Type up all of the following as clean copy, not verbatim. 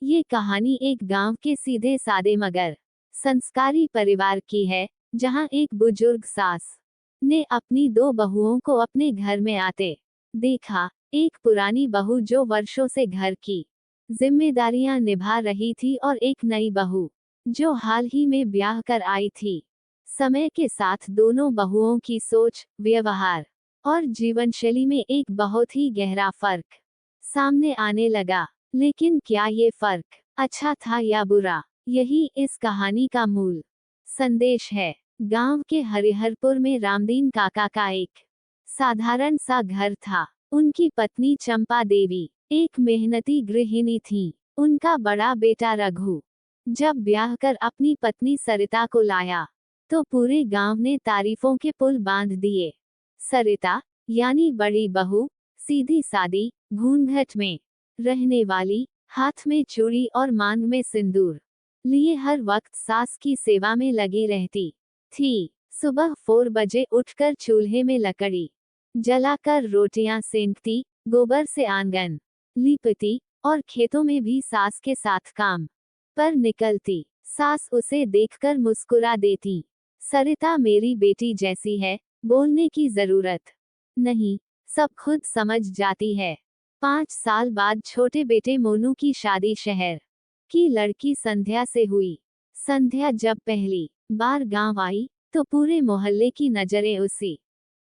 ये कहानी एक गांव के सीधे सादे मगर संस्कारी परिवार की है, जहां एक बुजुर्ग सास ने अपनी दो बहुओं को अपने घर में आते देखा। एक पुरानी बहू जो वर्षों से घर की जिम्मेदारियां निभा रही थी और एक नई बहू जो हाल ही में ब्याह कर आई थी। समय के साथ दोनों बहुओं की सोच, व्यवहार और जीवनशैली में एक बहुत ही गहरा फर्क सामने आने लगा। लेकिन क्या ये फर्क अच्छा था या बुरा, यही इस कहानी का मूल संदेश है। गांव के हरिहरपुर में रामदीन काका का एक साधारण सा घर था। उनकी पत्नी चंपा देवी एक मेहनती गृहिणी थी। उनका बड़ा बेटा रघु जब ब्याह कर अपनी पत्नी सरिता को लाया तो पूरे गांव ने तारीफों के पुल बांध दिए। सरिता यानी बड़ी बहू, सीधी सादी, घूंघट में रहने वाली, हाथ में चूड़ी और मांग में सिंदूर लिए हर वक्त सास की सेवा में लगी रहती थी। सुबह 4 बजे उठकर चूल्हे में लकड़ी जलाकर रोटियां सेंकती, गोबर से आंगन लीपती और खेतों में भी सास के साथ काम पर निकलती। सास उसे देखकर मुस्कुरा देती। सरिता मेरी बेटी जैसी है, बोलने की जरूरत नहीं, सब खुद समझ जाती है। 5 साल बाद छोटे बेटे मोनू की शादी शहर की लड़की संध्या से हुई। संध्या जब पहली बार गांव आई तो पूरे मोहल्ले की नजरें उसी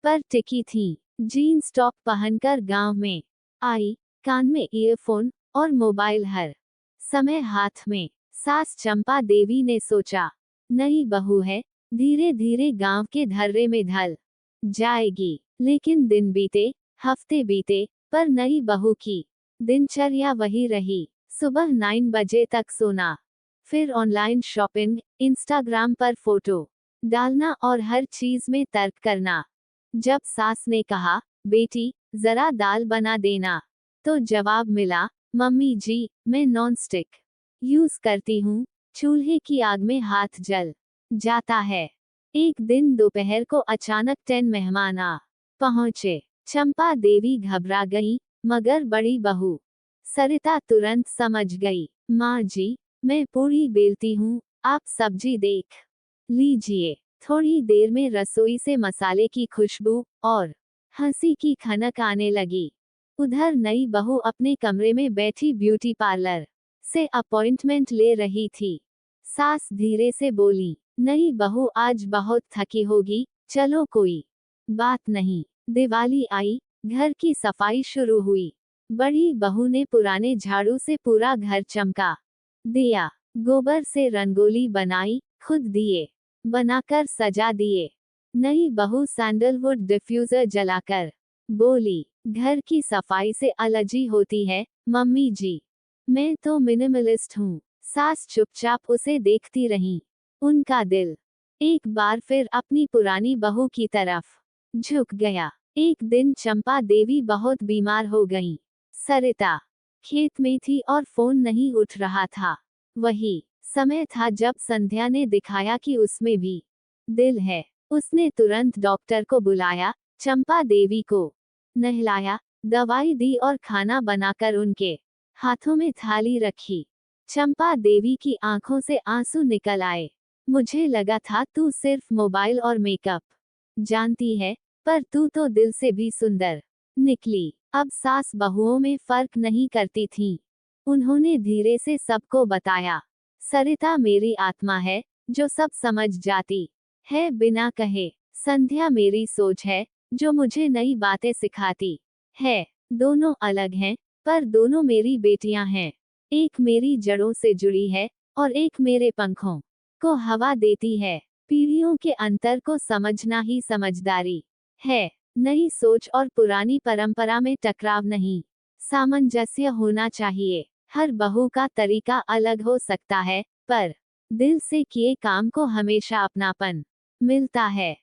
पर टिकी थीं। जीन्स टॉप पहनकर गांव में आई, कान में ईयरफोन और मोबाइल हर समय हाथ में। सास चंपा देवी ने सोचा, नई बहू है, धीरे धीरे गांव के धर्रे में ढल जाएगी। लेकिन दिन बीते, हफ्ते बीते, पर नई बहू की दिनचर्या वही रही। सुबह 9 बजे तक सोना, फिर ऑनलाइन शॉपिंग, इंस्टाग्राम पर फोटो डालना और हर चीज में तर्क करना। जब सास ने कहा, बेटी जरा दाल बना देना, तो जवाब मिला, मम्मी जी मैं नॉन स्टिक यूज करती हूँ, चूल्हे की आग में हाथ जल जाता है। एक दिन दोपहर को अचानक 10 मेहमान आ पहुंचे। चंपा देवी घबरा गई, मगर बड़ी बहू सरिता तुरंत समझ गई। माँ जी मैं पूरी बेलती हूँ, आप सब्जी देख लीजिए। थोड़ी देर में रसोई से मसाले की खुशबू और हंसी की खनक आने लगी। उधर नई बहू अपने कमरे में बैठी ब्यूटी पार्लर से अपॉइंटमेंट ले रही थी। सास धीरे से बोली, नई बहू आज बहुत थकी होगी, चलो कोई बात नहीं। दिवाली आई, घर की सफाई शुरू हुई। बड़ी बहू ने पुराने झाड़ू से पूरा घर चमका दिया, गोबर से रंगोली बनाई, खुद दिए बनाकर सजा दिए। नई बहू सैंडलवुड डिफ्यूजर जलाकर बोली, घर की सफाई से एलर्जी होती है मम्मी जी, मैं तो मिनिमलिस्ट हूँ। सास चुपचाप उसे देखती रही। उनका दिल एक बार फिर अपनी पुरानी बहू की तरफ झुक गया। एक दिन चंपा देवी बहुत बीमार हो गईं। सरिता खेत में थी और फोन नहीं उठ रहा था। वही समय था जब संध्या ने दिखाया कि उसमें भी दिल है। उसने तुरंत डॉक्टर को बुलाया, चंपा देवी को नहलाया, दवाई दी और खाना बनाकर उनके हाथों में थाली रखी। चंपा देवी की आंखों से आंसू निकल आए। मुझे लगा था तू सिर्फ मोबाइल और मेकअप जानती है, पर तू तो दिल से भी सुंदर निकली। अब सास बहुओं में फर्क नहीं करती थी। उन्होंने धीरे से सबको बताया, सरिता मेरी आत्मा है जो सब समझ जाती है बिना कहे। संध्या मेरी सोच है जो मुझे नई बातें सिखाती है। दोनों अलग हैं, पर दोनों मेरी बेटियां हैं। एक मेरी जड़ों से जुड़ी है और एक मेरे पंखों को हवा देती है। पीढ़ियों के अंतर को समझना ही समझदारी है। नई सोच और पुरानी परंपरा में टकराव नहीं, सामंजस्य होना चाहिए। हर बहू का तरीका अलग हो सकता है, पर दिल से किए काम को हमेशा अपनापन मिलता है।